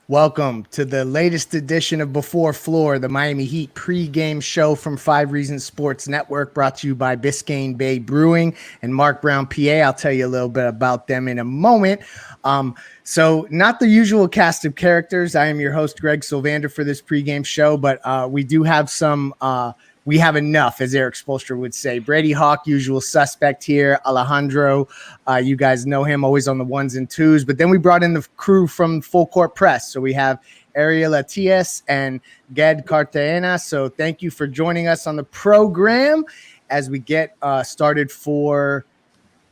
Welcome to the latest edition of Before Floor, the Miami Heat pregame show from 5 Reasons Sports Network, brought to you by Biscayne Bay Brewing and Mark Brown, PA. I'll tell you a little bit about them in a moment. So not the usual cast of characters. I am your host, Greg Sylvander, for this pregame show, but we do have some we have enough, as Eric Spoelstra would say. Brady Hawk, usual suspect here. Alejandro, you guys know him, always on the ones and twos. But then we brought in the crew from Full Court Press. So we have Ariel Atias and Ged Cartagena. So thank you for joining us on the program as we get started for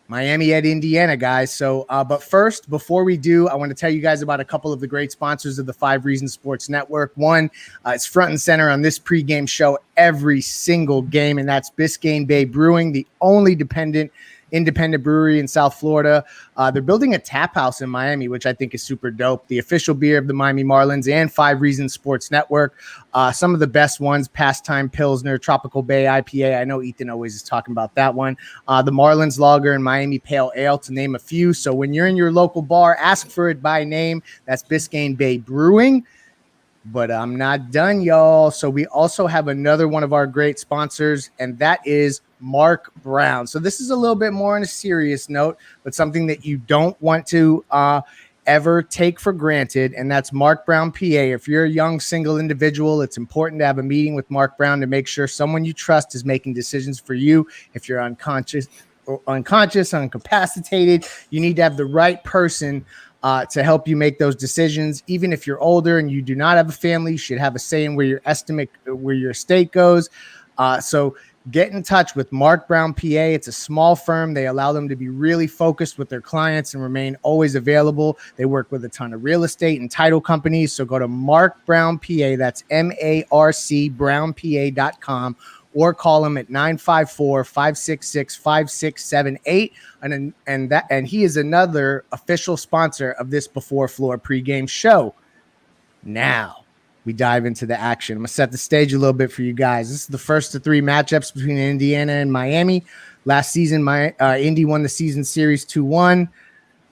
Miami at Indiana, guys. So, but first, before we do, I want to tell you guys about a couple of the great sponsors of the 5 Reasons Sports Network. One, it's front and center on this pregame show every single game, and that's Biscayne Bay Brewing, the only independent brewery in South Florida. They're building a tap house in Miami, which I think is super dope. The official beer of the Miami Marlins and 5 Reasons Sports Network. Some of the best ones: Pastime Pilsner, Tropical Bay IPA. I know Ethan always is talking about that one. The Marlins Lager and Miami Pale Ale, to name a few. So when you're in your local bar, ask for it by name. That's Biscayne Bay Brewing. But I'm not done, y'all. So we also have another one of our great sponsors, and that is Mark Brown. So this is a little bit more on a serious note, but something that you don't want to ever take for granted, and that's Mark Brown, PA. If you're a young single individual, it's important to have a meeting with Mark Brown to make sure someone you trust is making decisions for you. If you're unconscious, incapacitated, you need to have the right person to help you make those decisions. Even if you're older and you do not have a family, you should have a say in where your estate goes. So get in touch with Mark Brown, PA. It's a small firm. They allow them to be really focused with their clients and remain always available. They work with a ton of real estate and title companies. So go to Mark Brown, PA. That's MARC brownpa.com. Or call him at 954-566-5678. And he is another official sponsor of this Before Floor pregame show. Now we dive into the action. I'm going to set the stage a little bit for you guys. This is the first of 3 matchups between Indiana and Miami. Last season, Indy won the season series 2-1.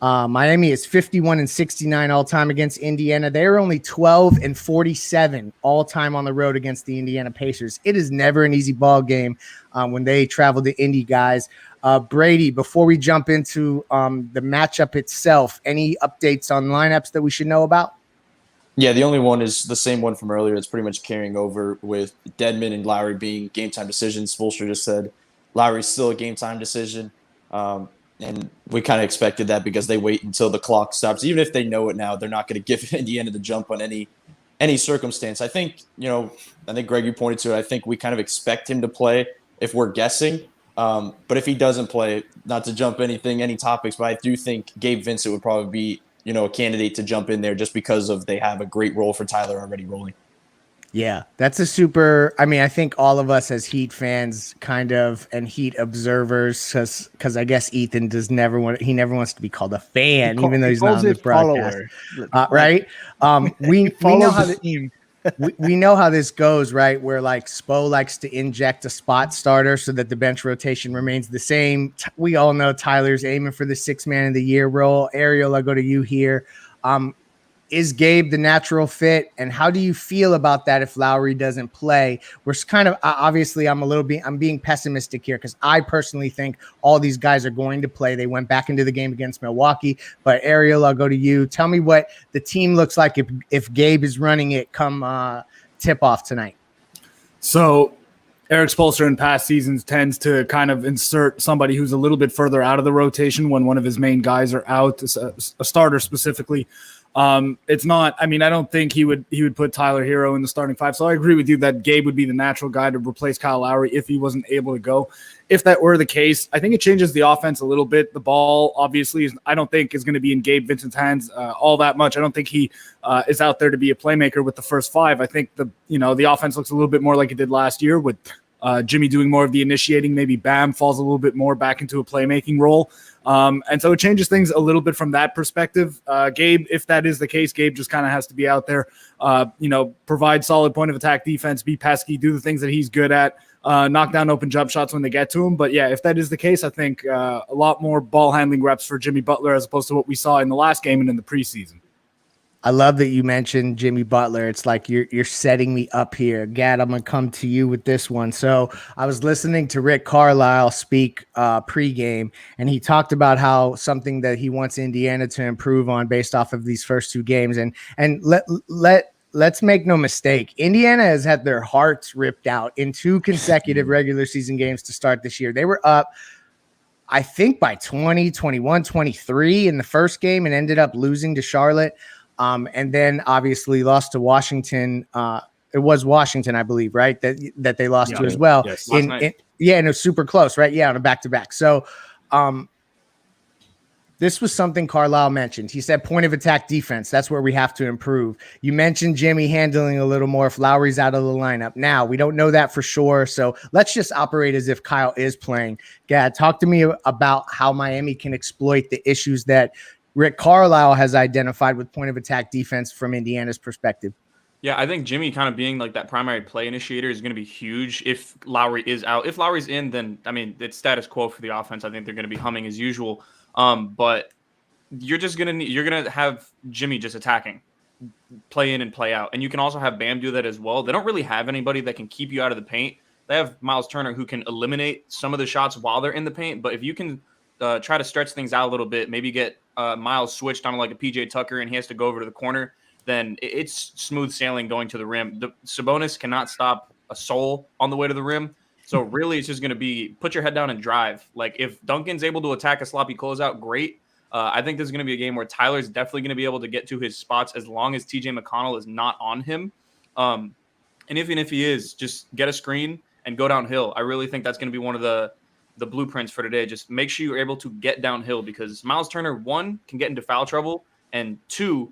Miami is 51-69 all time against Indiana. They are only 12-47 all time on the road against the Indiana Pacers. It is never an easy ball game when they travel to Indy, guys. Brady, before we jump into the matchup itself, any updates on lineups that we should know about? Yeah, the only one is the same one from earlier. It's pretty much carrying over with Dedmon and Lowry being game time decisions. Spoelstra just said Lowry's still a game time decision. And we kind of expected that because they wait until the clock stops. Even if they know it now, they're not going to give Indiana the jump on any circumstance. I think, Greg, you pointed to it. I think we kind of expect him to play if we're guessing. But if he doesn't play, not to jump any topics, but I do think Gabe Vincent would probably be, a candidate to jump in there just because they have a great role for Tyler already rolling. Yeah, that's a super. I mean, I think all of us as Heat fans, and Heat observers, because I guess Ethan never wants to be called a fan, even though he's not on this broadcast, right? We know how the team. we know how this goes, right? Where Spo likes to inject a spot starter so that the bench rotation remains the same. We all know Tyler's aiming for the 6th man of the year role. Ariel, I go to you here. Is Gabe the natural fit, and how do you feel about that if Lowry doesn't play? We're kind of obviously I'm being pessimistic here because I personally think all these guys are going to play. They went back into the game against Milwaukee, but Ariel, I'll go to you. Tell me what the team looks like if Gabe is running it come tip off tonight. So Eric Spoelstra in past seasons tends to kind of insert somebody who's a little bit further out of the rotation when one of his main guys are out, a starter specifically. It's not, I don't think he would put Tyler Hero in the starting 5. So I agree with you that Gabe would be the natural guy to replace Kyle Lowry if he wasn't able to go. If that were the case, I think it changes the offense a little bit. The ball obviously I don't think is going to be in Gabe Vincent's hands all that much. I don't think he is out there to be a playmaker with the first 5. I think the offense looks a little bit more like it did last year with Jimmy doing more of the initiating. Maybe Bam falls a little bit more back into a playmaking role. And so it changes things a little bit from that perspective. Gabe, if that is the case, Gabe just kind of has to be out there, provide solid point of attack defense, be pesky, do the things that he's good at, knock down open jump shots when they get to him. But yeah, if that is the case, I think a lot more ball handling reps for Jimmy Butler as opposed to what we saw in the last game and in the preseason. I love that you mentioned Jimmy Butler. It's like you're setting me up here. Gad, I'm gonna come to you with this one. So I was listening to Rick Carlisle speak pregame, and he talked about how something that he wants Indiana to improve on based off of these first two games. And let's make no mistake, Indiana has had their hearts ripped out in two consecutive regular season games to start this year. They were up, I think, by 20, 21, 23 in the first game and ended up losing to Charlotte. And then obviously lost to Washington. It was Washington, I believe, right? That they lost to as well. Yes. And it was super close, right? Yeah, on a back-to-back. So this was something Carlisle mentioned. He said point of attack defense. That's where we have to improve. You mentioned Jimmy handling a little more if Lowry's out of the lineup. Now, we don't know that for sure. So let's just operate as if Kyle is playing. Gad, talk to me about how Miami can exploit the issues that Rick Carlisle has identified with point of attack defense from Indiana's perspective. Yeah, I think Jimmy kind of being like that primary play initiator is going to be huge if Lowry is out. If Lowry's in, then, I mean, it's status quo for the offense. I think they're going to be humming as usual. But you're going to have Jimmy just attacking, play in and play out. And you can also have Bam do that as well. They don't really have anybody that can keep you out of the paint. They have Miles Turner who can eliminate some of the shots while they're in the paint. But if you can try to stretch things out a little bit, maybe get Miles switched on like a PJ Tucker and he has to go over to the corner, then it's smooth sailing going to the rim. The Sabonis cannot stop a soul on the way to the rim. So really it's just going to be put your head down and drive. Like if Duncan's able to attack a sloppy closeout, great. I think this is going to be a game where Tyler's definitely going to be able to get to his spots as long as TJ McConnell is not on him. And even if he is, just get a screen and go downhill. I really think that's going to be one of the blueprints for today. Just make sure you're able to get downhill because Miles Turner, 1, can get into foul trouble, and 2,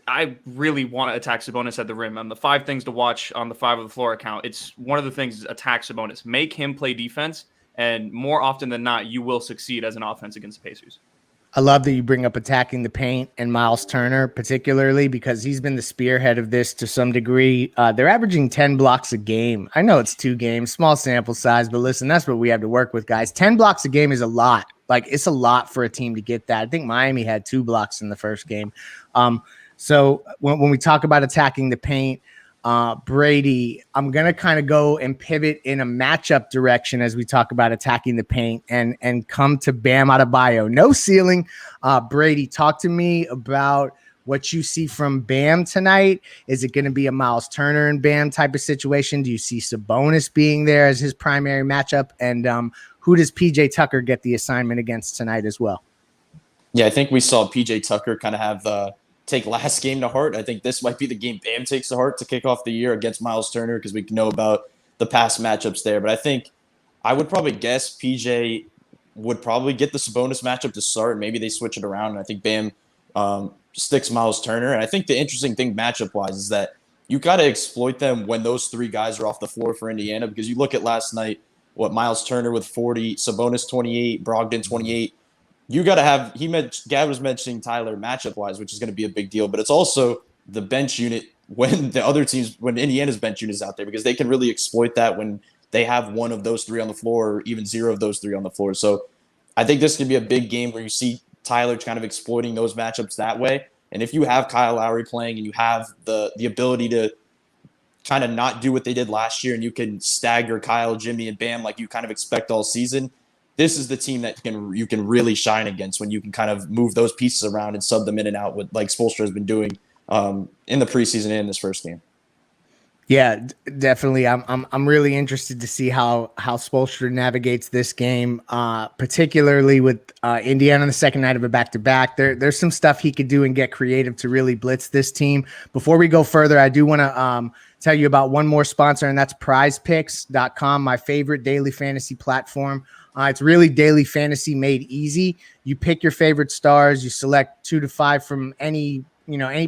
I really want to attack Sabonis at the rim. On the 5 things to watch on the 5 of the floor account, it's one of the things is attack Sabonis. Make him play defense, and more often than not, you will succeed as an offense against the Pacers. I love that you bring up attacking the paint and Miles Turner particularly because he's been the spearhead of this to some degree. They're averaging 10 blocks a game. I know it's 2 games, small sample size, but listen, that's what we have to work with, guys. 10 blocks a game is a lot. Like, it's a lot for a team to get that. I think Miami had 2 blocks in the first game. So when we talk about attacking the paint, Brady, I'm going to kind of go and pivot in a matchup direction as we talk about attacking the paint and come to Bam Adebayo. No ceiling. Brady, talk to me about what you see from Bam tonight. Is it going to be a Miles Turner and Bam type of situation? Do you see Sabonis being there as his primary matchup? And who does PJ Tucker get the assignment against tonight as well? Yeah, I think we saw PJ Tucker kind of have take last game to heart. I think this might be the game Bam takes to heart to kick off the year against Miles Turner because we know about the past matchups there. But I think I would probably guess PJ would probably get the Sabonis matchup to start. Maybe they switch it around, and I think Bam sticks Miles Turner. And I think the interesting thing matchup-wise is that you got to exploit them when those 3 guys are off the floor for Indiana because you look at last night, Miles Turner with 40, Sabonis 28, Brogdon 28. You got to have Gab was mentioning Tyler matchup wise, which is going to be a big deal, but it's also the bench unit when Indiana's bench unit is out there because they can really exploit that when they have one of those 3 on the floor or even 0 of those 3 on the floor. So I think this could be a big game where you see Tyler kind of exploiting those matchups that way. And if you have Kyle Lowry playing and you have the ability to kind of not do what they did last year and you can stagger Kyle, Jimmy, and Bam like you kind of expect all season, this is the team that you can really shine against when you can kind of move those pieces around and sub them in and out with like Spoelstra has been doing in the preseason and in this first game. Yeah, definitely. I'm really interested to see how Spoelstra navigates this game, particularly with Indiana on the second night of a back-to-back. There's some stuff he could do and get creative to really blitz this team. Before we go further, I do want to tell you about one more sponsor, and that's PrizePicks.com, my favorite daily fantasy platform. It's really daily fantasy made easy. You pick your favorite stars. You select 2 to 5 from any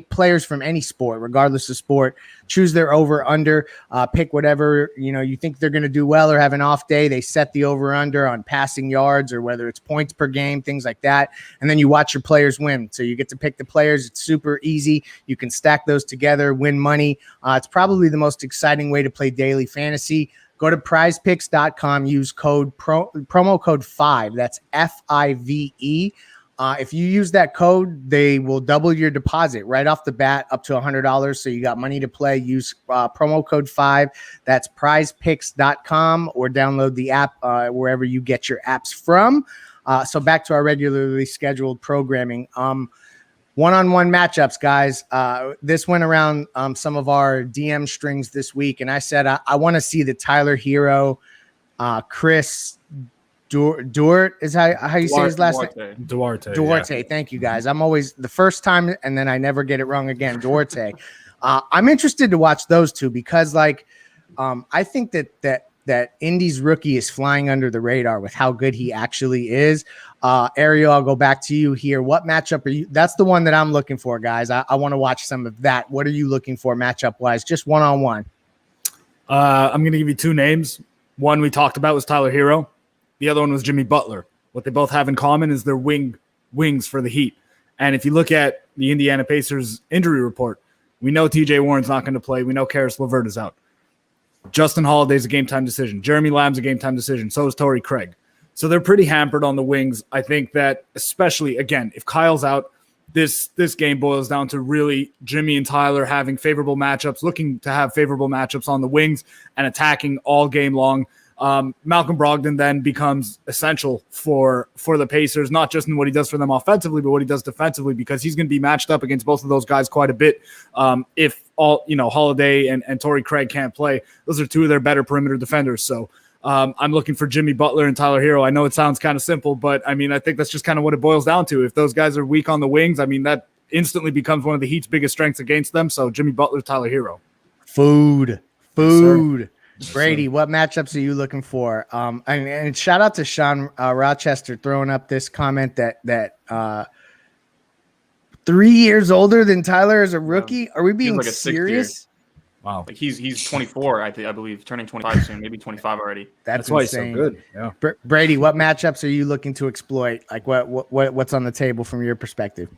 players from any sport, regardless of sport. Choose their over under. Pick whatever you think they're going to do well or have an off day. They set the over under on passing yards or whether it's points per game, things like that. And then you watch your players win. So you get to pick the players. It's super easy. You can stack those together, win money. It's probably the most exciting way to play daily fantasy. Go to prizepicks.com, use promo code 5. That's FIVE. If you use that code, they will double your deposit right off the bat up to $100. So you got money to play. Use promo code 5. That's prizepicks.com or download the app wherever you get your apps from. So back to our regularly scheduled programming. One-on-one matchups, guys. This went around some of our DM strings this week, and I said I want to see the Tyler Hero, Chris Duarte is how you say his last name? Duarte. Yeah. Thank you, guys. I'm always the first time, and then I never get it wrong again. Duarte. I'm interested to watch those two because, like, I think that Indy's rookie is flying under the radar with how good he actually is. Ariel, I'll go back to you here. What matchup are you? That's the one that I'm looking for, guys. I want to watch some of that. What are you looking for matchup wise? Just one-on-one. I'm going to give you two names. One we talked about was Tyler Hero. The other one was Jimmy Butler. What they both have in common is they're wings for the Heat. And if you look at the Indiana Pacers injury report, we know TJ Warren's not going to play. We know Karis LeVert is out. Justin Holiday's a game-time decision. Jeremy Lamb's a game-time decision. So is Torrey Craig. So they're pretty hampered on the wings. I think that especially, again, if Kyle's out, this game boils down to really Jimmy and Tyler having favorable matchups, looking to have favorable matchups on the wings and attacking all game long. Malcolm Brogdon then becomes essential for the Pacers, not just in what he does for them offensively, but what he does defensively, because he's going to be matched up against both of those guys quite a bit. If Holiday and Torrey Craig can't play, those are two of their better perimeter defenders. So I'm looking for Jimmy Butler and Tyler Hero. I know it sounds kind of simple, but I mean, I think that's just kind of what it boils down to. If those guys are weak on the wings, I mean, that instantly becomes one of the Heat's biggest strengths against them. So Jimmy Butler, Tyler Hero. Food. Yes, Brady, what matchups are you looking for? And shout out to Sean Rochester throwing up this comment that 3 years older than Tyler as a rookie. Are we being like serious? Wow. Like he's 24, I believe, turning 25 soon, maybe 25 already. That's why insane. he's so good. Yeah. Brady, what matchups are you looking to exploit? Like what's on the table from your perspective?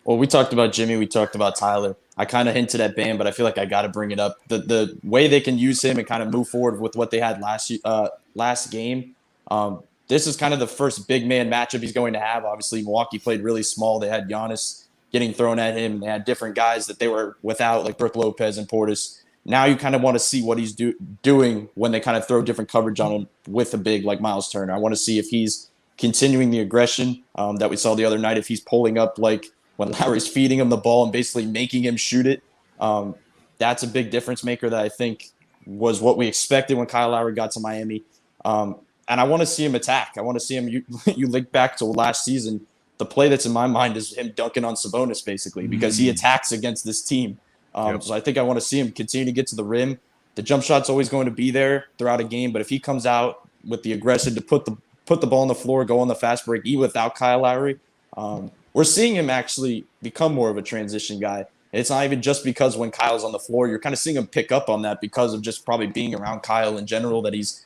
Well, we talked about Jimmy. We talked about Tyler. I kind of hinted at Bam, but I feel like I got to bring it up. The way they can use him and kind of move forward with what they had last game. This is kind of the first big man matchup he's going to have. Obviously, Milwaukee played really small. They had Giannis getting thrown at him, and they had different guys that they were without, like Brook Lopez and Portis. Now you kind of want to see what he's doing when they kind of throw different coverage on him with a big like Miles Turner. I want to see if he's continuing the aggression that we saw the other night, if he's pulling up like when Lowry's feeding him the ball and basically making him shoot it. That's a big difference maker that I think was what we expected when Kyle Lowry got to Miami. And I want to see him attack. I want to see him. You link back to last season. The play that's in my mind is him dunking on Sabonis, basically, because he attacks against this team. So I think I want to see him continue to get to the rim. The jump shot's always going to be there throughout a game, but if he comes out with the aggression to put the ball on the floor, go on the fast break, even without Kyle Lowry, we're seeing him actually become more of a transition guy. And it's not even just because when Kyle's on the floor, you're kind of seeing him pick up on that because of just probably being around Kyle in general, that he's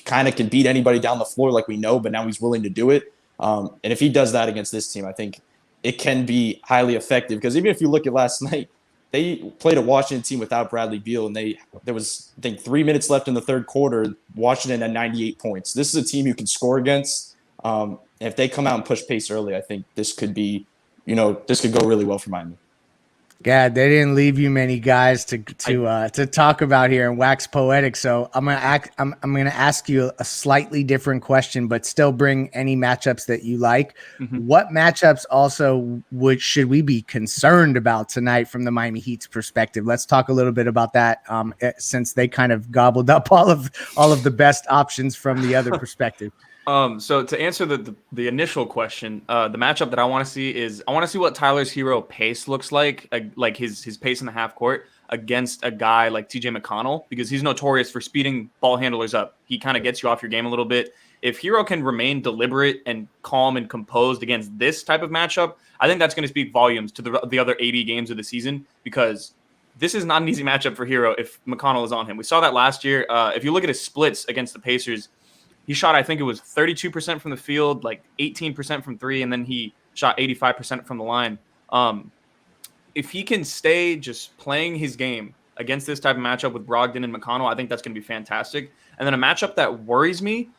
kind of can beat anybody down the floor like we know, but now he's willing to do it. And if he does that against this team, I think it can be highly effective, because even if you look at last night, they played a Washington team without Bradley Beal, and there was, I think, 3 minutes left in the third quarter. Washington had 98 points. This is a team you can score against. And if they come out and push pace early, I think this could be, this could go really well for Miami. God, they didn't leave you many guys to talk about here and wax poetic. So I'm gonna ask you a slightly different question, but still bring any matchups that you like. Mm-hmm. What matchups also should we be concerned about tonight from the Miami Heat's perspective? Let's talk a little bit about that, since they kind of gobbled up all of the best options from the other perspective. So to answer the initial question, the matchup that I want to see is I want to see what Tyler's Hero pace looks like his pace in the half court against a guy like TJ McConnell, because he's notorious for speeding ball handlers up. He kind of gets you off your game a little bit. If Hero can remain deliberate and calm and composed against this type of matchup, I think that's going to speak volumes to the other 80 games of the season, because this is not an easy matchup for Hero if McConnell is on him. We saw that last year. If you look at his splits against the Pacers, he shot, I think it was 32% from the field, like 18% from three, and then he shot 85% from the line. If he can stay just playing his game against this type of matchup with Brogdon and McConnell, I think that's going to be fantastic. And then a matchup that worries me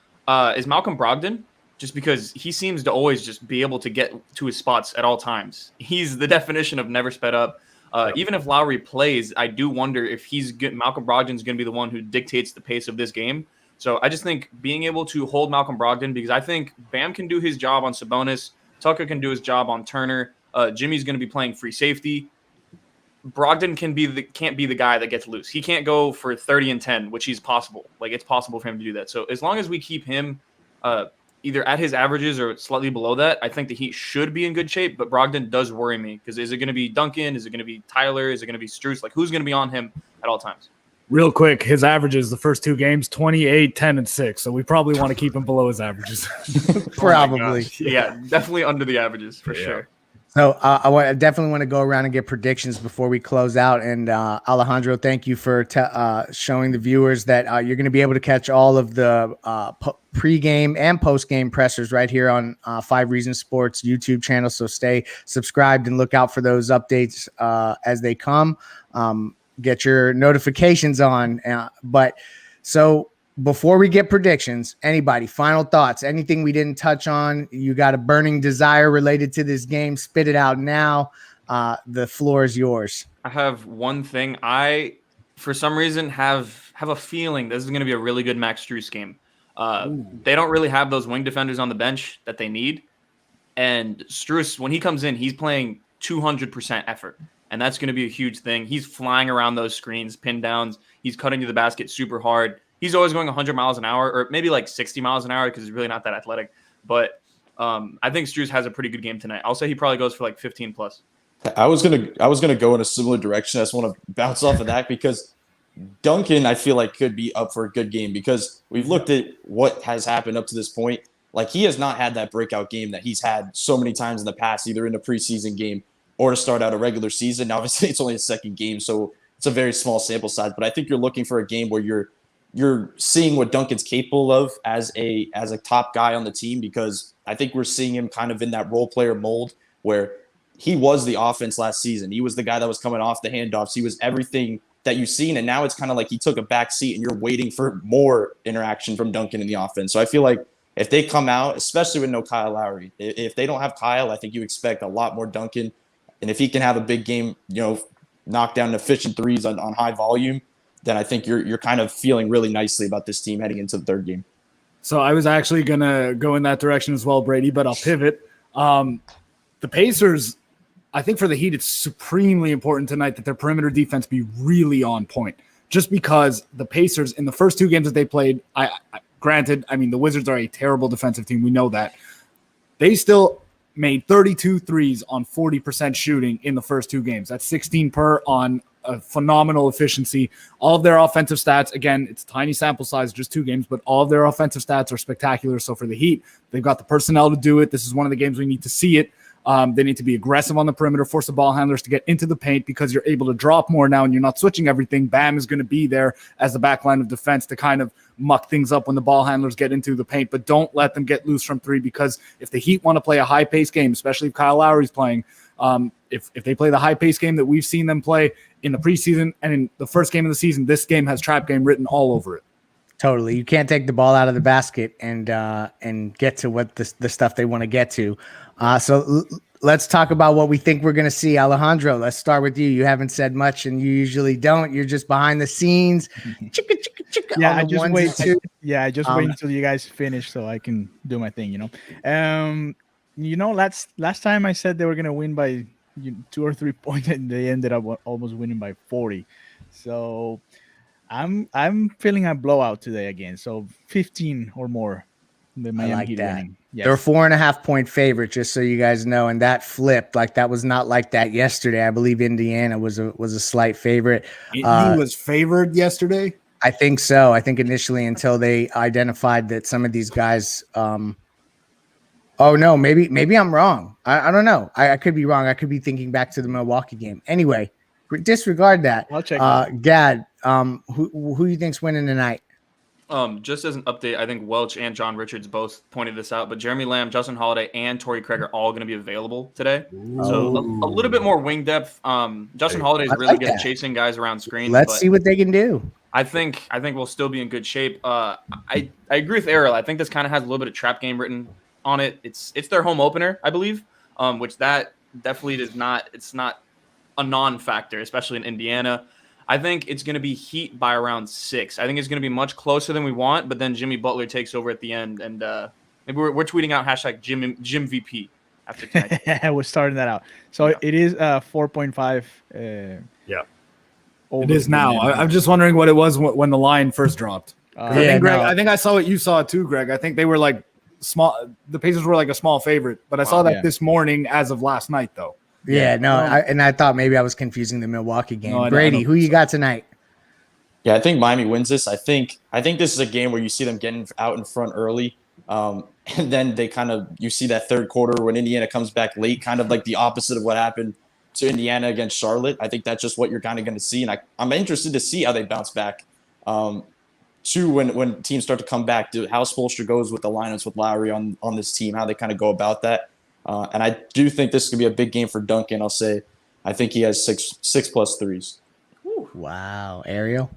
is Malcolm Brogdon. just because he seems to always just be able to get to his spots at all times. He's the definition of never sped up. Even if Lowry plays, I do wonder if Malcolm Brogdon's going to be the one who dictates the pace of this game. So I just think being able to hold Malcolm Brogdon, because I think Bam can do his job on Sabonis, Tucker can do his job on Turner, Jimmy's going to be playing free safety. Brogdon can't be the guy that gets loose. He can't go for 30 and 10, which is possible. Like, it's possible for him to do that. So as long as we keep him either at his averages or slightly below that, I think the Heat should be in good shape. But Brogdon does worry me, because is it going to be Duncan? Is it going to be Tyler? Is it going to be Strus? Like, who's going to be on him at all times? Real quick, his averages the first 2 games, 28, 10, and 6. So we probably want to keep him below his averages. Probably. Yeah, definitely under the averages for sure. So I definitely want to go around and get predictions before we close out. And Alejandro, thank you for showing the viewers that you're going to be able to catch all of the pregame and postgame pressers right here on 5 Reasons Sports YouTube channel. So stay subscribed and look out for those updates as they come. Get your notifications on. So before we get predictions, anybody, final thoughts, anything we didn't touch on, you got a burning desire related to this game, spit it out now. The floor is yours. I have one thing. I, for some reason, have a feeling this is going to be a really good Max Strus game. They don't really have those wing defenders on the bench that they need. And Strus, when he comes in, he's playing 200% effort. And that's going to be a huge thing. He's flying around those screens, pin downs. He's cutting to the basket super hard. He's always going 100 miles an hour, or maybe like 60 miles an hour, because he's really not that athletic. But I think Strus has a pretty good game tonight. I'll say he probably goes for like 15 plus. I was gonna go in a similar direction. I just want to bounce off of that, because Duncan, I feel like, could be up for a good game, because we've looked at what has happened up to this point. Like, he has not had that breakout game that he's had so many times in the past, either in the preseason game or to start out a regular season. Now, obviously, it's only a second game, so it's a very small sample size. But I think you're looking for a game where you're seeing what Duncan's capable of as a top guy on the team, because I think we're seeing him kind of in that role player mold where he was the offense last season. He was the guy that was coming off the handoffs. He was everything that you've seen, and now it's kind of like he took a back seat and you're waiting for more interaction from Duncan in the offense. So I feel like if they come out, especially with no Kyle Lowry, if they don't have Kyle, I think you expect a lot more Duncan. And if he can have a big game, knock down efficient threes on high volume, then I think you're kind of feeling really nicely about this team heading into the third game. So I was actually going to go in that direction as well, Brady, but I'll pivot. The Pacers, I think for the Heat, it's supremely important tonight that their perimeter defense be really on point, just because the Pacers in the first 2 games that they played, granted, I mean, the Wizards are a terrible defensive team. We know that. They still made 32 threes on 40% shooting in the first 2 games. That's 16 per on a phenomenal efficiency. All of their offensive stats, again, it's tiny sample size, just 2 games, but all of their offensive stats are spectacular. So for the Heat, they've got the personnel to do it. This is one of the games we need to see it. They need to be aggressive on the perimeter, force the ball handlers to get into the paint, because you're able to drop more now and you're not switching everything. Bam is going to be there as the back line of defense to kind of muck things up when the ball handlers get into the paint, but don't let them get loose from 3, because if the Heat want to play a high-paced game, especially if Kyle Lowry's playing, if they play the high-paced game that we've seen them play in the preseason and in the first game of the season, this game has trap game written all over it. Totally. You can't take the ball out of the basket and get to what the stuff they want to get to. So let's talk about what we think we're going to see. Alejandro, let's start with you. You haven't said much, and you usually don't. You're just behind the scenes. Chicka, chicka, chicka. Yeah, I just wait. I just wait until you guys finish so I can do my thing. Last time I said they were going to win by 2 or 3 points, and they ended up almost winning by 40. So I'm feeling a blowout today again. So 15 or more. The Miami Heat winning. Yes. They're 4.5 point favorite, just so you guys know, and that flipped. Like, that was not like that yesterday. I believe Indiana was a slight favorite. He was favored yesterday. I think so. I think initially, until they identified that some of these guys. Oh no, maybe I'm wrong. I don't know. I could be wrong. I could be thinking back to the Milwaukee game. Anyway, disregard that. I'll check. Gad, who do you think's winning tonight? Just as an update, I think Welch and John Richards both pointed this out, but Jeremy Lamb, Justin Holiday, and Torrey Craig are all going to be available today. So a little bit more wing depth. Justin Holiday is really good at chasing guys around screens. Let's see what they can do. I think we'll still be in good shape. I agree with Errol. I think this kind of has a little bit of trap game written on it. It's their home opener, I believe, which that definitely is not. It's not a non-factor, especially in Indiana. I think it's going to be Heat by around 6. I think it's going to be much closer than we want, but then Jimmy Butler takes over at the end, and maybe we're tweeting out hashtag Jim VP after tonight. We're starting that out. So Yeah. it is 4.5. Yeah. Over It is the now. minimum. I'm just wondering what it was when the line first dropped. 'Cause I think, Greg, no. I think I saw what you saw too, Greg. I think they were like small. The Pacers were like a small favorite, but I saw that this morning as of last night, though. Yeah, no, I thought maybe I was confusing the Milwaukee game. No, Brady, who you got tonight? Yeah, I think Miami wins this. I think this is a game where you see them getting out in front early, and then you see that third quarter when Indiana comes back late, kind of like the opposite of what happened to Indiana against Charlotte. I think that's just what you're kind of going to see, and I'm interested to see how they bounce back. Too, when teams start to come back, how Spoelstra goes with the lineups with Lowry on this team, how they kind of go about that. And I do think this could be a big game for Duncan. I think he has six plus threes. Wow, Ariel.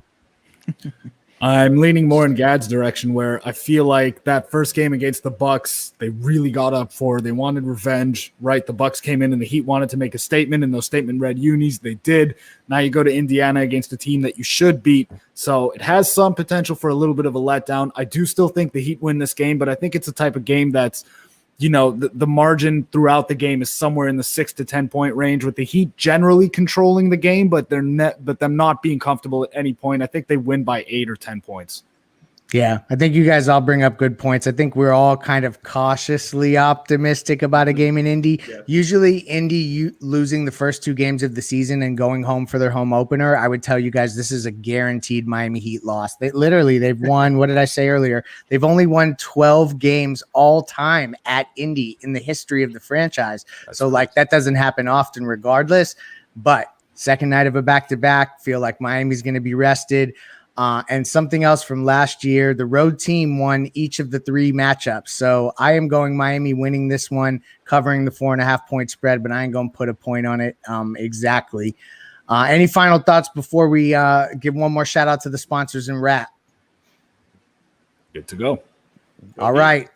I'm leaning more in Gad's direction, where I feel like that first game against the Bucks, they really got up for. They wanted revenge, right? The Bucks came in and the Heat wanted to make a statement, and those statement red unis, they did. Now you go to Indiana against a team that you should beat, so it has some potential for a little bit of a letdown. I do still think the Heat win this game, but I think it's a type of game that's, the margin throughout the game is somewhere in the 6 to 10 point range, with the Heat generally controlling the game, but them not being comfortable at any point. I think they win by 8 or 10 points. Yeah, I think you guys all bring up good points. I think we're all kind of cautiously optimistic about a game in Indy. Yeah. Usually Indy losing the first 2 games of the season and going home for their home opener, I would tell you guys this is a guaranteed Miami Heat loss. They've won, what did I say earlier? They've only won 12 games all time at Indy in the history of the franchise. That doesn't happen often regardless, but second night of a back-to-back, feel like Miami's going to be rested. And something else from last year, the road team won each of the 3 matchups. So I am going Miami winning this one, covering the 4.5 point spread, but I ain't going to put a point on it exactly. Any final thoughts before we give one more shout out to the sponsors and wrap? Good to go. All right.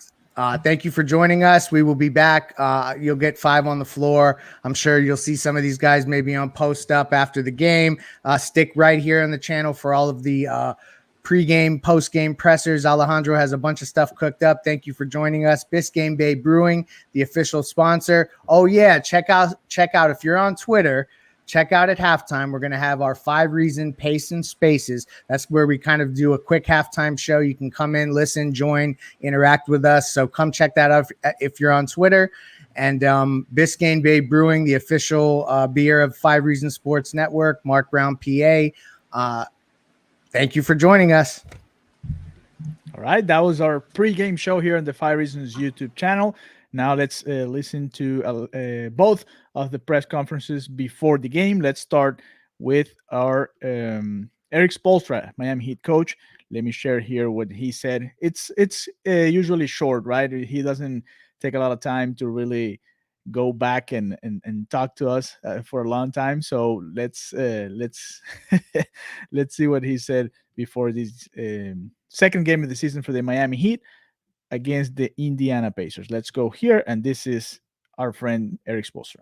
Thank you for joining us. We will be back. You'll get 5 on the floor. I'm sure you'll see some of these guys maybe on post up after the game. Stick right here on the channel for all of the pregame, postgame pressers. Alejandro has a bunch of stuff cooked up. Thank you for joining us. Biscayne Bay Brewing, the official sponsor. Oh yeah, check out if you're on Twitter. Check out at halftime. We're going to have our 5 reason pace and spaces. That's where we kind of do a quick halftime show. You can come in, listen, join, interact with us. So come check that out if you're on Twitter. And Biscayne Bay Brewing, the official beer of 5 Reasons Sports Network, Mark Brown, PA. Thank you for joining us. All right. That was our pregame show here on the 5 Reasons YouTube channel. Now let's listen to both of the press conferences before the game. Let's start with our Eric Spoelstra, Miami Heat coach. Let me share here what he said. It's usually short, right? He doesn't take a lot of time to really go back and talk to us for a long time. So let's let's see what he said before this second game of the season for the Miami Heat against the Indiana Pacers. Let's go here, and this is our friend Eric Spoelstra.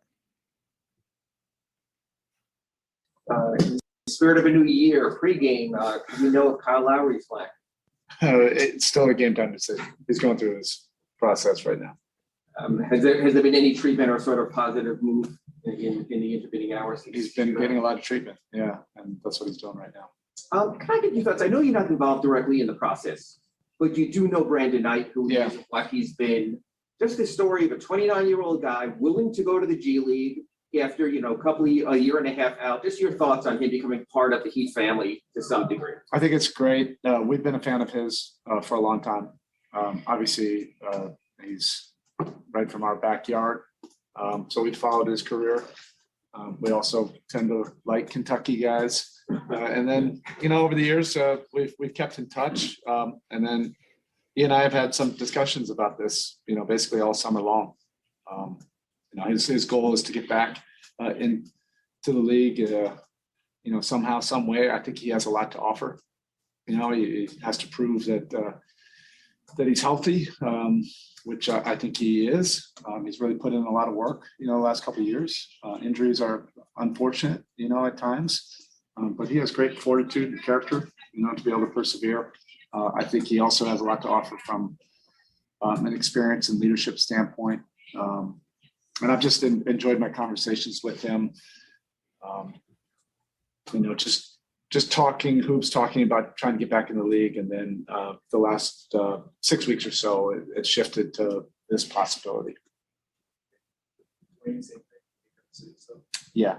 In the spirit of a new year, pregame, do you know if Kyle Lowry's playing? It's still a game time decision. He's going through his process right now. Has there been any treatment or sort of positive move in the intervening hours? He's been getting a lot of treatment, yeah, and that's what he's doing right now. Can I get your thoughts? I know you're not involved directly in the process, but you do know Brandon Knight, who is what he's been. Just the story of a 29-year-old guy willing to go to the G League after a year and a half out. Just your thoughts on him becoming part of the Heat family to some degree. I think it's great. We've been a fan of his for a long time. Obviously, he's right from our backyard, so we've followed his career. We also tend to like Kentucky guys. And then, over the years, we've kept in touch. And then he and I have had some discussions about this, basically all summer long. His goal is to get back into the league, somehow, some way. I think he has a lot to offer. He has to prove that that he's healthy, which I think he is. He's really put in a lot of work, the last couple of years. Injuries are unfortunate, at times, but he has great fortitude and character, to be able to persevere. I think he also has a lot to offer from an experience and leadership standpoint. And I've just enjoyed my conversations with him. Just talking hoops, talking about trying to get back in the league. And then the last 6 weeks or so, it shifted to this possibility. Yeah.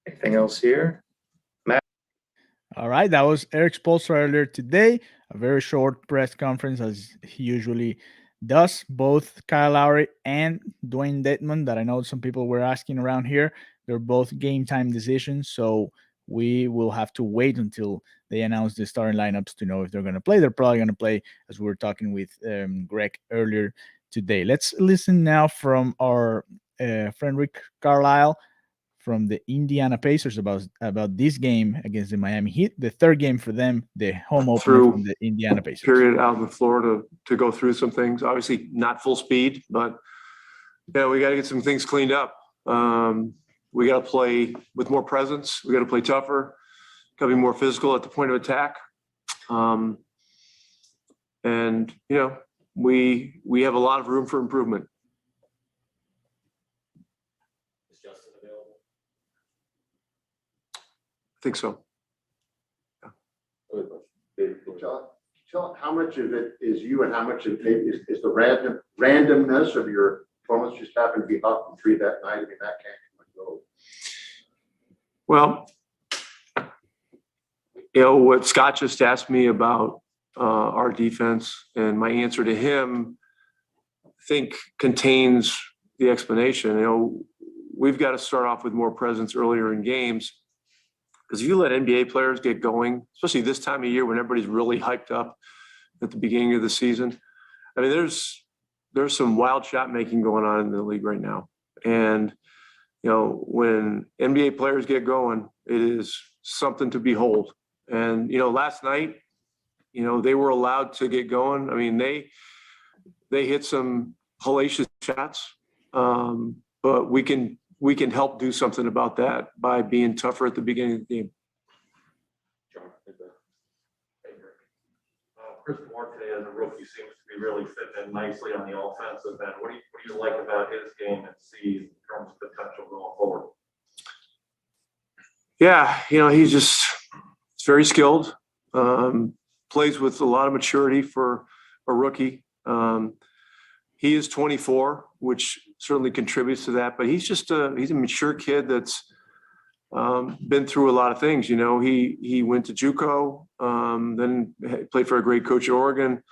Anything else here? All right, that was Eric Spoelstra earlier today. A very short press conference, as he usually does. Both Kyle Lowry and Dwayne Dedmon, that I know some people were asking around here, they're both game time decisions. So we will have to wait until they announce the starting lineups to know if they're going to play. They're probably going to play, as we were talking with Greg earlier today. Let's listen now from our friend Rick Carlisle from the Indiana Pacers about this game against the Miami Heat, the third game for them, the home opener from the Indiana Pacers. Period out on the floor to go through some things. Obviously not full speed, but yeah, we got to get some things cleaned up. We got to play with more presence. We got to play tougher. Got to be more physical at the point of attack. And we have a lot of room for improvement. I think so. Tell how much of it is you and how much of it is the randomness of your performance just happened to be up and 3 that night. I mean, that can't go. Well, what Scott just asked me about our defense, and my answer to him, I think, contains the explanation. We've got to start off with more presence earlier in games. Because if you let NBA players get going, especially this time of year when everybody's really hyped up at the beginning of the season, I mean, there's some wild shot making going on in the league right now. And, when NBA players get going, it is something to behold. And, last night, they were allowed to get going. I mean, they hit some hellacious shots, but we can help do something about that by being tougher at the beginning of the game. Chris Moore today as a rookie seems to be really fitting in nicely on the offensive end. What do you like about his game and see in terms of potential going forward? Yeah, he's very skilled, plays with a lot of maturity for a rookie. He is 24, which certainly contributes to that, but he's a mature kid that's been through a lot of things. He went to JUCO, then played for a great coach at Oregon.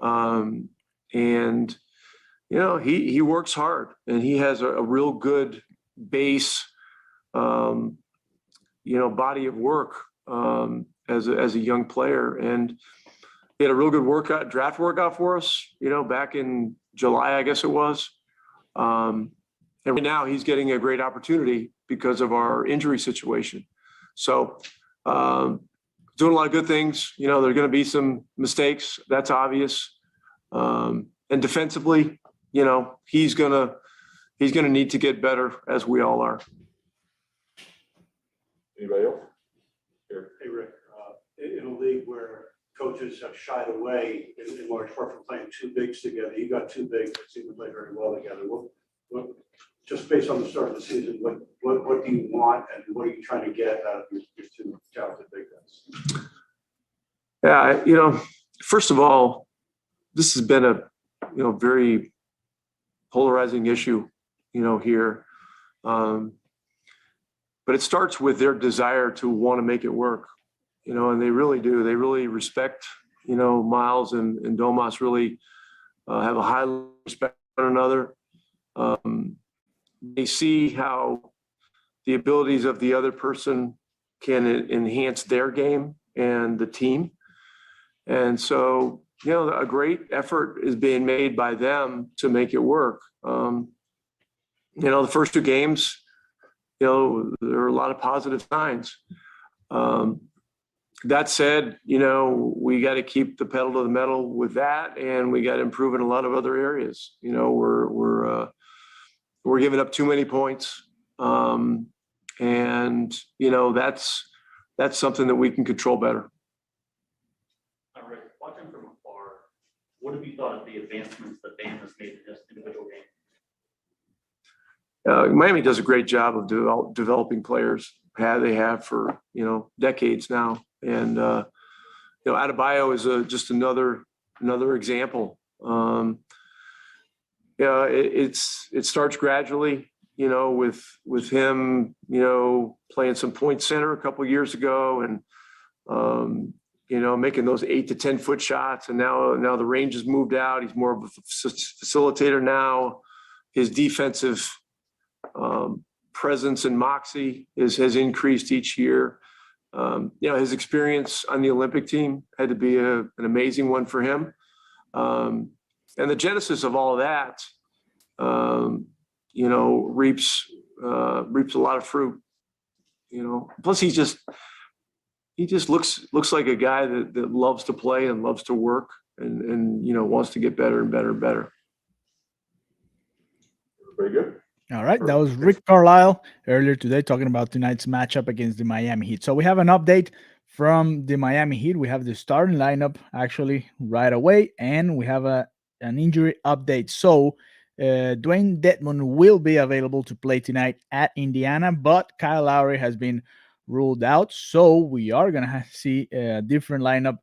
And he works hard, and he has a real good base, body of work as a young player. And he had a real good draft workout for us, back in July, I guess it was. And right now he's getting a great opportunity because of our injury situation. So doing a lot of good things. There are going to be some mistakes. That's obvious. And defensively, he's going to need to get better, as we all are. Anybody else? Hey, Rick, in a league where coaches have shied away in large part from playing two bigs together, you got two bigs that seem to play very well together. What just based on the start of the season, what do you want and what are you trying to get out of your two talented big guys? Yeah, first of all, this has been a very polarizing issue, here. But it starts with their desire to want to make it work, and they really do. They really respect, Miles and Domas really have a high respect for one another. They see how the abilities of the other person can enhance their game and the team. And so, a great effort is being made by them to make it work. The first two games, there are a lot of positive signs. that said, we got to keep the pedal to the metal with that, and we got to improve in a lot of other areas. We're giving up too many points, and that's something that we can control better. All right, watching from afar, what have you thought of the advancements that Bam has made in this individual game? Miami does a great job of developing players. They have for decades now, and Adebayo is just another example. It starts gradually, with him, playing some point center a couple of years ago, and making those 8 to 10 foot shots, and now the range has moved out. He's more of a facilitator now. His defensive presence and moxie has increased each year. His experience on the Olympic team had to be an amazing one for him. And the genesis of all of that, reaps a lot of fruit. Plus he just looks like a guy that loves to play and loves to work, and wants to get better and better and better. Very good. All right, that was Rick Carlisle earlier today talking about tonight's matchup against the Miami Heat. So we have an update from the Miami Heat. We have the starting lineup actually right away, and we have an injury update. So Dwayne Dedmon will be available to play tonight at Indiana, but Kyle Lowry has been ruled out. So we are going to see a different lineup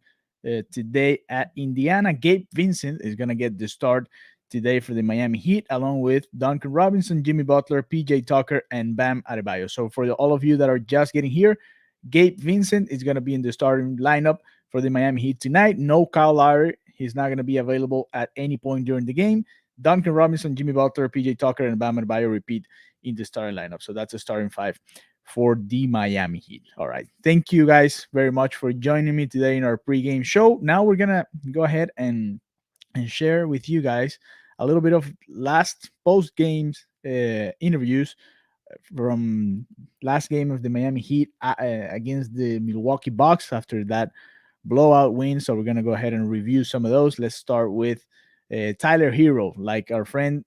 today at Indiana. Gabe Vincent is going to get the start today for the Miami Heat, along with Duncan Robinson, Jimmy Butler, PJ Tucker, and Bam Adebayo. So for all of you that are just getting here, Gabe Vincent is going to be in the starting lineup for the Miami Heat tonight. No Kyle Lowry. He's not going to be available at any point during the game. Duncan Robinson, Jimmy Butler, PJ Tucker, and Bam Adebayo repeat in the starting lineup. So that's a starting 5 for the Miami Heat. All right. Thank you guys very much for joining me today in our pregame show. Now we're going to go ahead and share with you guys a little bit of last post games interviews from last game of the Miami Heat against the Milwaukee Bucks after that blowout win. So we're going to go ahead and review some of those. Let's start with Tyler Hero. Like our friend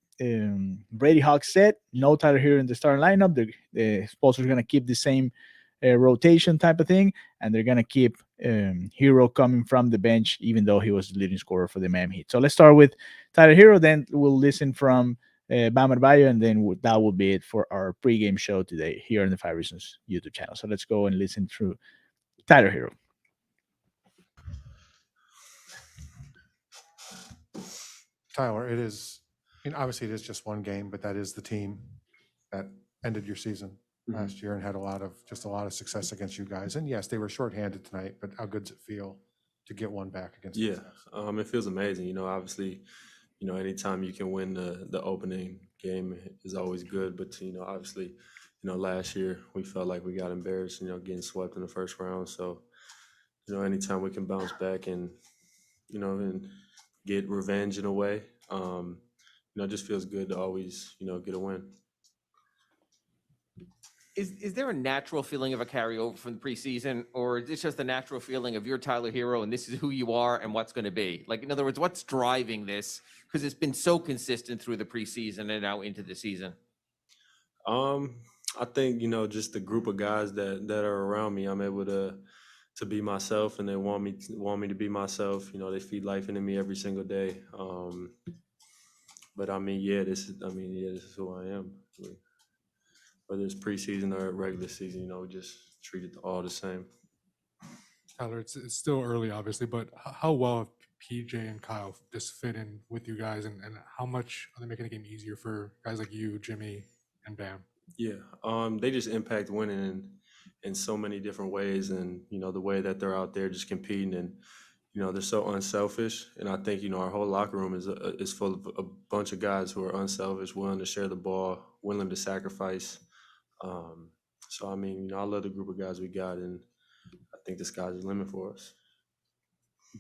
Brady Hawk said, no Tyler Hero in the starting lineup. The Spoelstra are going to keep the same rotation type of thing, and they're going to keep Hero coming from the bench, even though he was the leading scorer for the Miami Heat. So let's start with Tyler Hero, then we'll listen from Bam Adebayo, and then that will be it for our pregame show today here on the 5 Reasons YouTube channel. So let's go and listen through Tyler Hero. Tyler, obviously it is just one game, but that is the team that ended your season last year and had a lot of success against you guys. And yes, they were shorthanded tonight, but how good does it feel to get one back against those guys? It feels amazing. Obviously, anytime you can win the opening game is always good. But obviously, last year we felt like we got embarrassed, getting swept in the first round. So, anytime we can bounce back and get revenge in a way, it just feels good to always, get a win. Is there a natural feeling of a carryover from the preseason, or is this just a natural feeling of your Tyler Hero and this is who you are and what's going to be? Like, in other words, what's driving this? Because it's been so consistent through the preseason and now into the season. I think, just the group of guys that are around me, I'm able to be myself, and they want me to be myself. They feed life into me every single day. But this is who I am. Whether it's preseason or regular season, we just treat it all the same. Tyler, it's still early, obviously, but how well have PJ and Kyle just fit in with you guys, and how much are they making the game easier for guys like you, Jimmy, and Bam? Yeah, they just impact winning in so many different ways, and the way that they're out there just competing, and they're so unselfish. And I think our whole locker room is full of a bunch of guys who are unselfish, willing to share the ball, willing to sacrifice. So I love the group of guys we got, and I think the sky's the limit for us.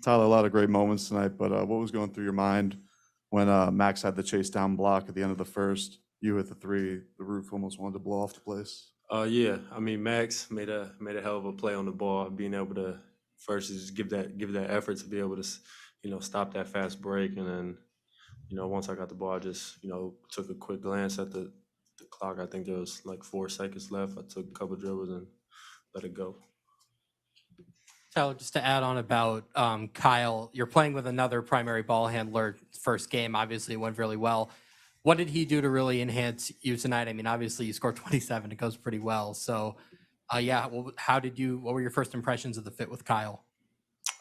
Tyler, a lot of great moments tonight, but what was going through your mind when Max had the chase down block at the end of the first? You hit the 3, the roof almost wanted to blow off the place. Max made a hell of a play on the ball, being able to first is just give that effort to be able to, stop that fast break. And then, once I got the ball, I just, took a quick glance at the clock. I think there was like 4 seconds left. I took a couple dribbles and let it go. So just to add on about Kyle, you're playing with another primary ball handler. First game, obviously, it went really well. What did he do to really enhance you tonight? I mean, obviously, you scored 27. It goes pretty well. So, well, what were your first impressions of the fit with Kyle?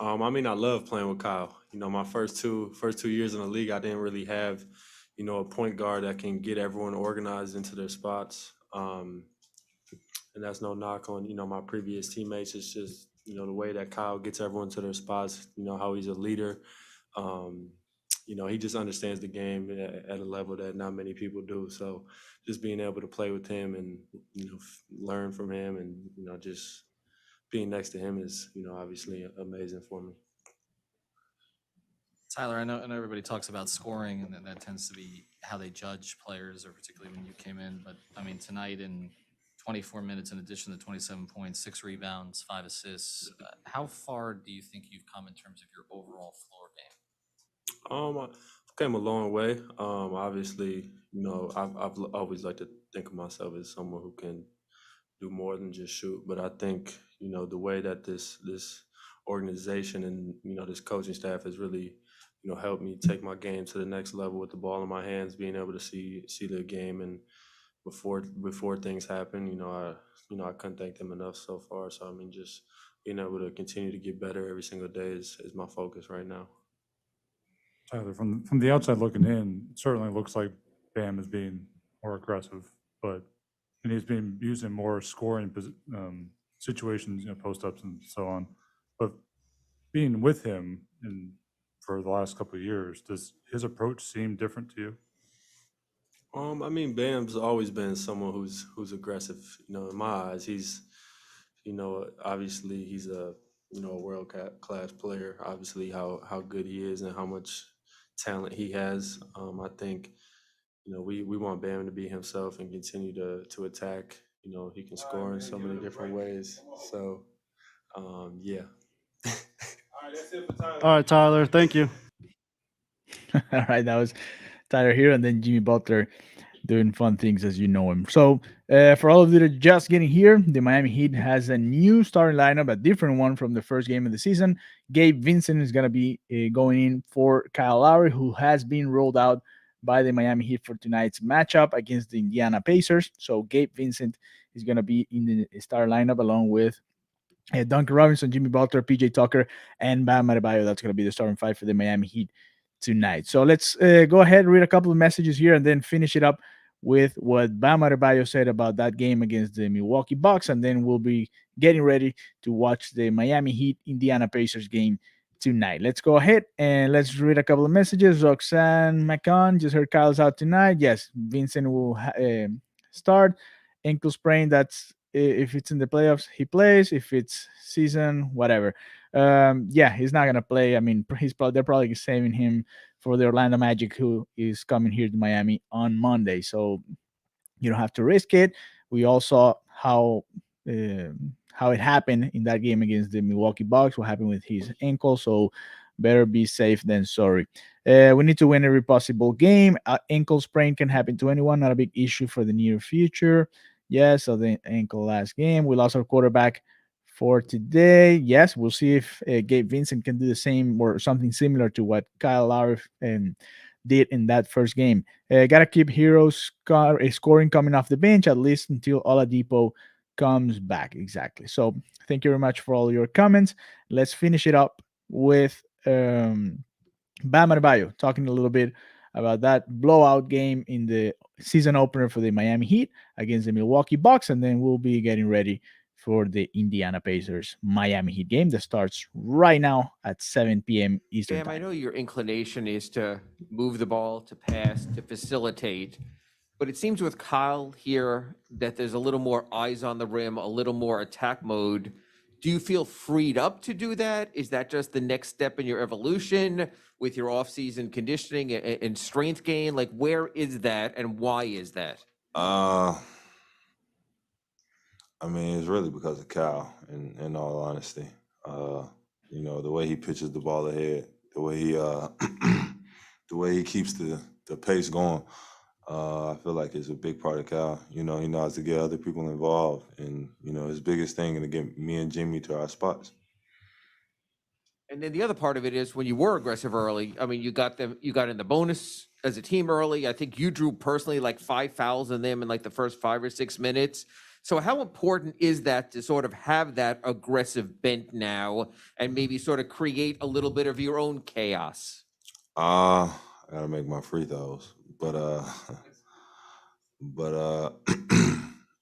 I love playing with Kyle. My first two years in the league, I didn't really have, a point guard that can get everyone organized into their spots. And that's no knock on, my previous teammates. It's just, the way that Kyle gets everyone to their spots, how he's a leader. He just understands the game at a level that not many people do. So just being able to play with him and, learn from him and, just being next to him is, obviously amazing for me. Tyler, I know everybody talks about scoring, and that tends to be how they judge players, or particularly when you came in. But I mean, tonight in 24 minutes, in addition to 27 points, 6 rebounds, 5 assists, how far do you think you've come in terms of your overall floor game? I've came a long way. Obviously, I've always liked to think of myself as someone who can do more than just shoot. But I think, the way that this organization and, this coaching staff has really, helped me take my game to the next level with the ball in my hands, being able to see the game. And before things happen, I couldn't thank them enough so far. So, just being able to continue to get better every single day is my focus right now. Tyler, from the outside looking in, it certainly looks like Bam is being more aggressive, and he's been using more scoring situations, post-ups and so on. But being with him for the last couple of years, does his approach seem different to you? Bam's always been someone who's aggressive. In my eyes, he's, obviously he's a world class player. Obviously, how good he is and how much talent he has. I think, we want Bam to be himself and continue to attack. He can score in so many different ways. So, yeah. All right, Tyler. Thank you. All right, that was Tyler here, and then Jimmy Butler doing fun things as you know him. So, for all of you that are just getting here, the Miami Heat has a new starting lineup, a different one from the first game of the season. Gabe Vincent is going to be going in for Kyle Lowry, who has been rolled out by the Miami Heat for tonight's matchup against the Indiana Pacers. So, Gabe Vincent is going to be in the starting lineup along with Duncan Robinson, Jimmy Butler, PJ Tucker, and Bam Adebayo. That's going to be the starting five for the Miami Heat tonight. So let's go ahead, read a couple of messages here, and then finish it up with what Bam Adebayo said about that game against the Milwaukee Bucks, and then we'll be getting ready to watch the Miami Heat Indiana Pacers game tonight. Let's go ahead and let's read a couple of messages. Roxanne McCon just heard Kyle's out tonight. Yes, Vincent will start. Ankle sprain, that's if it's in the playoffs, he plays. If it's season, whatever. He's not gonna play. They're probably saving him for the Orlando Magic, who is coming here to Miami on Monday. So you don't have to risk it. We all saw how it happened in that game against the Milwaukee Bucks. What happened with his ankle? So better be safe than sorry. We need to win every possible game. Ankle sprain can happen to anyone. Not a big issue for the near future. Yes, so the ankle last game. We lost our quarterback for today. Yes, we'll see if Gabe Vincent can do the same or something similar to what Kyle Lowry did in that first game. Gotta keep heroes scoring coming off the bench at least until Oladipo comes back. Exactly. So thank you very much for all your comments. Let's finish it up with Bam Adebayo talking a little bit about that blowout game in the season opener for the Miami Heat against the Milwaukee Bucks, and then we'll be getting ready for the Indiana Pacers Miami Heat game that starts right now at 7 p.m. Eastern Bam, time. I know your inclination is to move the ball, to pass, to facilitate, but it seems with Kyle here that there's a little more eyes on the rim, a little more attack mode. Do you feel freed up to do that? Is that just the next step in your evolution with your off-season conditioning and strength gain? Like, where is that and why is that? It's really because of Cal, in all honesty. You know, the way he pitches the ball ahead, the way he the way he keeps the pace going. I feel like it's a big part of Cal. You know, he knows to get other people involved, and you know, his biggest thing is to get me and Jimmy to our spots. And then the other part of it is when you were aggressive early, I mean, you got in the bonus as a team early. I think you drew personally like 5 fouls in them in like the first 5 or 6 minutes. So how important is that to sort of have that aggressive bent now and maybe sort of create a little bit of your own chaos? I gotta make my free throws, but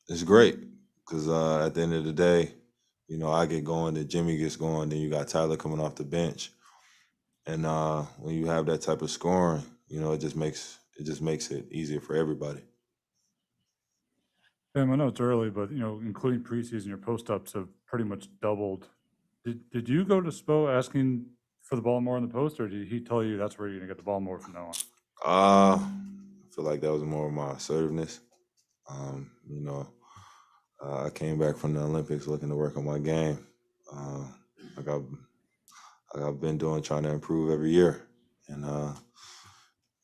it's great because at the end of the day, you know, I get going, then Jimmy gets going, then you got Tyler coming off the bench, and when you have that type of scoring, you know, it just makes it easier for everybody. Bam, I know it's early, but you know, including preseason, your post-ups have pretty much doubled. Did you go to Spo asking for the ball more in the post, or did he tell you that's where you're gonna get the ball more from now on? I feel like that was more of my assertiveness. You know, I came back from the Olympics looking to work on my game. Like I've been doing, trying to improve every year, and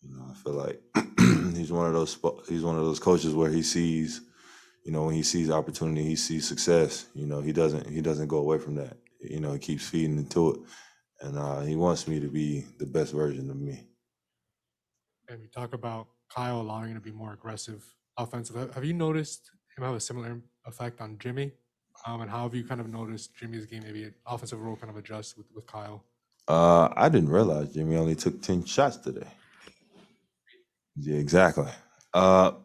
you know, I feel like he's one of those coaches where he sees, you know, when he sees opportunity, he sees success. You know, he doesn't go away from that. You know, he keeps feeding into it, and he wants me to be the best version of me. And we talk about Kyle allowing him to be more aggressive offensive. Have you noticed him have a similar effect on Jimmy? And how have you kind of noticed Jimmy's game, maybe offensive role kind of adjust with Kyle? I didn't realize Jimmy only took 10 shots today. Yeah, exactly. But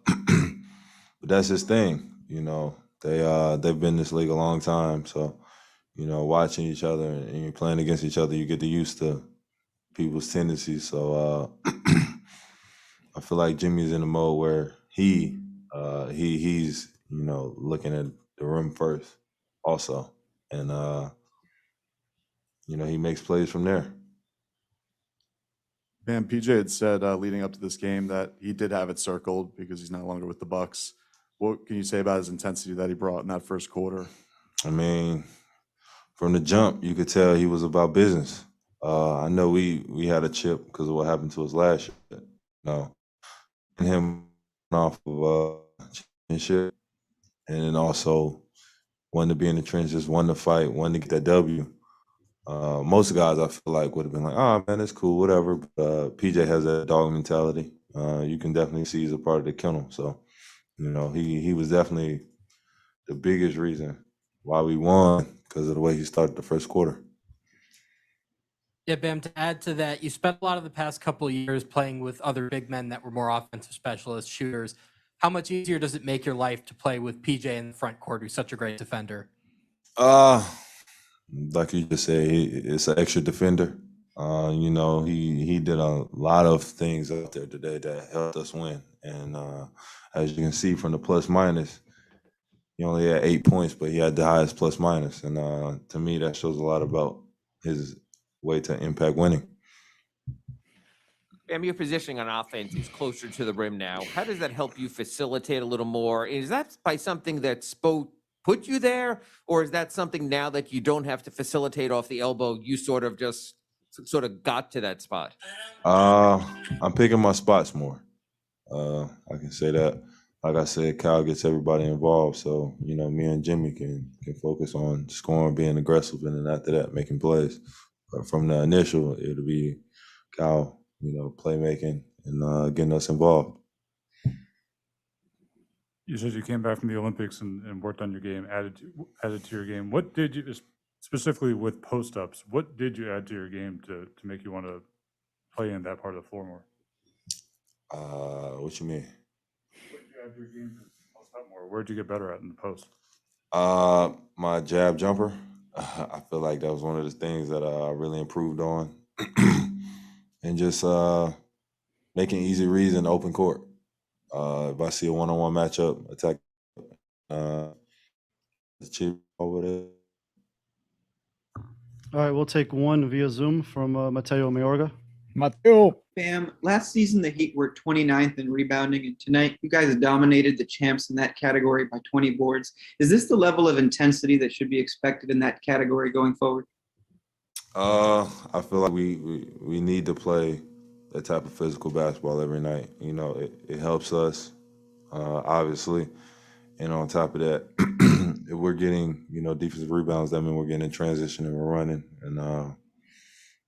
that's his thing. You know, they've been in this league a long time, so you know, watching each other and you're playing against each other, you get used to people's tendencies. So I feel like Jimmy's in a mode where he's you know, looking at the rim first, also, and you know, he makes plays from there. Bam, PJ had said leading up to this game that he did have it circled because he's no longer with the Bucks. What can you say about his intensity that he brought in that first quarter? I mean, from the jump, you could tell he was about business. I know we had a chip because of what happened to us last year. You know, and him off of championship, and then also wanting to be in the trenches, wanting to fight, wanting to get that W. Most guys I feel like would have been like, oh man, it's cool, whatever. But PJ has that dog mentality. You can definitely see he's a part of the kennel. So, you know, he was definitely the biggest reason why we won because of the way he started the first quarter. Yeah, Bam, to add to that, you spent a lot of the past couple of years playing with other big men that were more offensive specialists, shooters. How much easier does it make your life to play with PJ in the front court, who's such a great defender? Like you just said, it's an extra defender. You know, he did a lot of things out there today that helped us win. And as you can see from the plus minus, he only had 8 points, but he had the highest plus minus. And to me, that shows a lot about his way to impact winning. Bam, your positioning on offense is closer to the rim now. How does that help you facilitate a little more? Is that by something that Spo put you there, or is that something now that you don't have to facilitate off the elbow, you sort of got to that spot? I'm picking my spots more. I can say that. Like I said, Kyle gets everybody involved, so you know, me and Jimmy can focus on scoring, being aggressive, and then after that, making plays. But from the initial, it'll be Kyle, you know, playmaking and getting us involved. You said you came back from the Olympics and worked on your game, added to your game. What did you, specifically with post-ups, what did you add to your game to make you want to play in that part of the floor more? What you mean? What did you add to your game to post up more? Where'd you get better at in the post? My jab jumper. I feel like that was one of the things that I really improved on. And just making easy reads in the open court. If I see a one-on-one matchup, attack the chip over there. All right, we'll take one via Zoom from Mateo Mayorga. Mateo. Bam, last season the Heat were 29th in rebounding, and tonight you guys dominated the champs in that category by 20 boards. Is this the level of intensity that should be expected in that category going forward? I feel like we need to play that type of physical basketball every night. You know, it helps us, obviously. And on top of that, if we're getting, defensive rebounds, that means we're getting in transition and we're running. And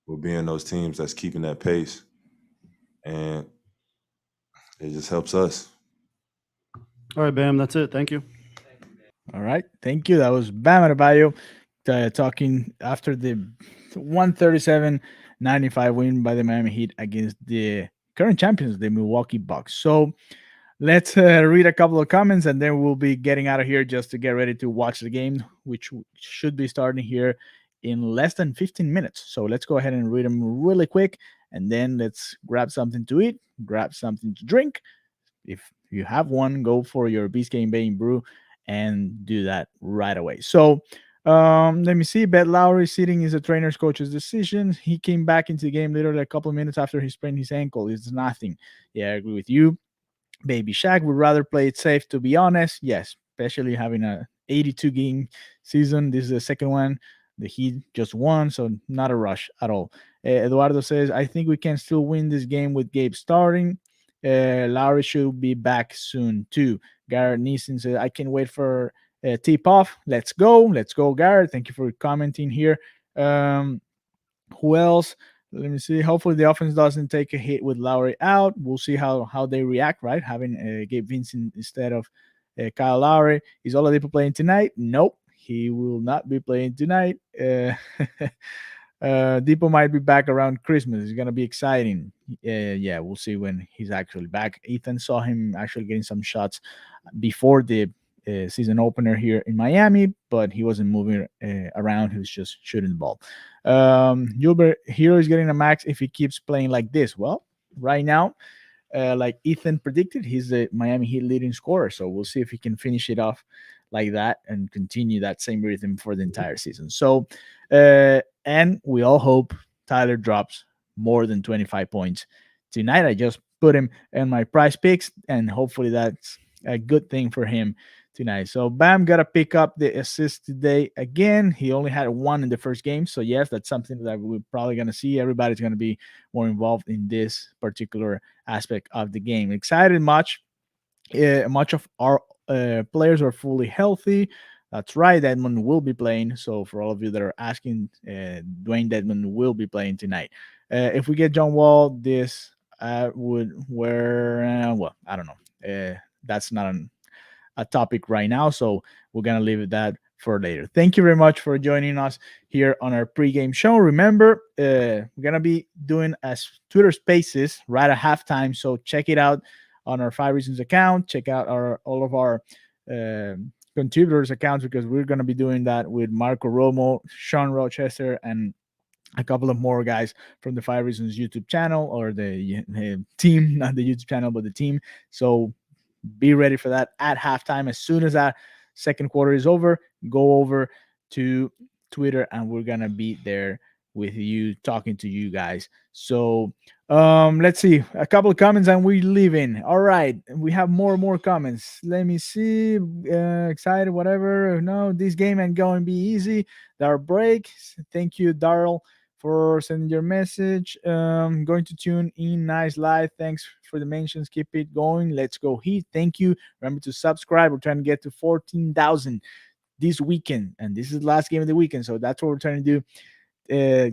we're being those teams that's keeping that pace. And it just helps us. All right, Bam, that's it. Thank you. All right. Thank you. That was Bam Adebayo talking after the 137-95 win by the Miami Heat against the current champions, the Milwaukee Bucks. So let's read a couple of comments and then we'll be getting out of here just to get ready to watch the game, which should be starting here in less than 15 minutes. So let's go ahead and read them really quick and then let's grab something to eat, grab something to drink. If you have one, go for your Biscayne Bay brew and do that right away. So let me see. Bet Lowry sitting is a trainer's coach's decision. He came back into the game literally a couple of minutes after he sprained his ankle. It's nothing. Yeah, I agree with you. Baby Shaq would rather play it safe, to be honest. Yes, especially having a 82 game season. This is the second one. The Heat just won, so not a rush at all. Eduardo says, I think we can still win this game with Gabe starting. Lowry should be back soon, too. Garrett Neeson says, I can't wait for tip off. Let's go. Let's go, Garrett. Thank you for commenting here. Who else? Let me see. Hopefully the offense doesn't take a hit with Lowry out. We'll see how they react, right? Having Gabe Vincent instead of Kyle Lowry. Is Oladipo playing tonight? Nope. He will not be playing tonight. Depot might be back around Christmas. It's going to be exciting. Yeah, we'll see when he's actually back. Ethan saw him actually getting some shots before the season opener here in Miami, but he wasn't moving around. He was just shooting the ball. Gilbert Hero is getting a max if he keeps playing like this. Well, right now, like Ethan predicted, he's the Miami Heat leading scorer. So we'll see if he can finish it off like that and continue that same rhythm for the entire season. So, and we all hope Tyler drops more than 25 points tonight. I just put him in my prize picks, and hopefully that's a good thing for him tonight. So Bam got to pick up the assist today again. He only had one in the first game. So yes, that's something that we're probably going to see. Everybody's going to be more involved in this particular aspect of the game. Excited much. Much of our players are fully healthy. That's right. Edmund will be playing. So for all of you that are asking, Dwayne Dedmon will be playing tonight. If we get John Wall, this would where well, I don't know. That's not a topic right now, so we're gonna leave that for later. Thank you very much for joining us here on our pregame show. Remember, we're gonna be doing as Twitter Spaces right at halftime, so check it out on our 5 Reasons account. Check out all of our contributors accounts because we're gonna be doing that with Marco Romo, Sean Rochester, and a couple of more guys from the 5 Reasons YouTube channel or the team, not the YouTube channel, but the team. So be ready for that at halftime. As soon as that second quarter is over, go over to Twitter and we're gonna be there with you, talking to you guys. So let's see a couple of comments and we leave in. All right, we have more comments. Let me see. Excited, whatever. No, this game ain't going to be easy. There are breaks. Thank you, Daryl, for sending your message. Going to tune in. Nice live. Thanks for the mentions. Keep it going. Let's go Heat. Thank you. Remember to subscribe. We're trying to get to 14,000 this weekend, and this is the last game of the weekend, so that's what we're trying to do.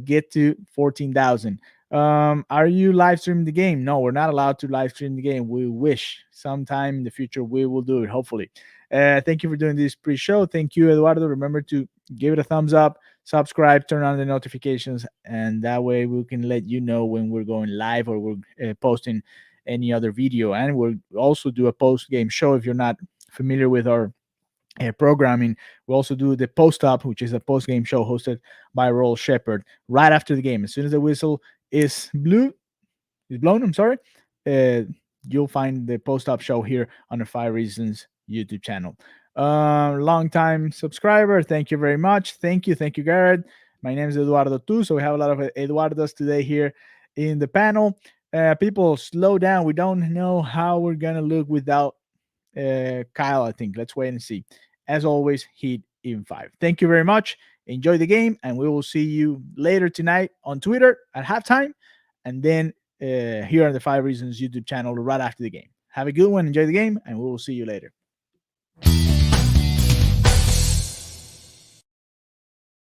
Get to 14,000. Are you live streaming the game? No, we're not allowed to live stream the game. We wish sometime in the future we will do it, hopefully. Thank you for doing this pre-show. Thank you, Eduardo. Remember to give it a thumbs up, subscribe, turn on the notifications, and that way we can let you know when we're going live or we're posting any other video. And we'll also do a post-game show. If you're not familiar with our programming, we also do the post-up, which is a post-game show hosted by Roll Shepard right after the game. As soon as the whistle is blown, I'm sorry, you'll find the post-up show here on the 5 Reasons YouTube channel. Long time subscriber, thank you very much. Thank you, Garrett. My name is Eduardo too, so we have a lot of Eduardos today here in the panel. People, slow down. We don't know how we're gonna look without Kyle. I think let's wait and see. As always, Heat in 5. Thank you very much. Enjoy the game, and we will see you later tonight on Twitter at halftime, and then here on the 5 Reasons YouTube channel right after the game. Have a good one. Enjoy the game, and we will see you later.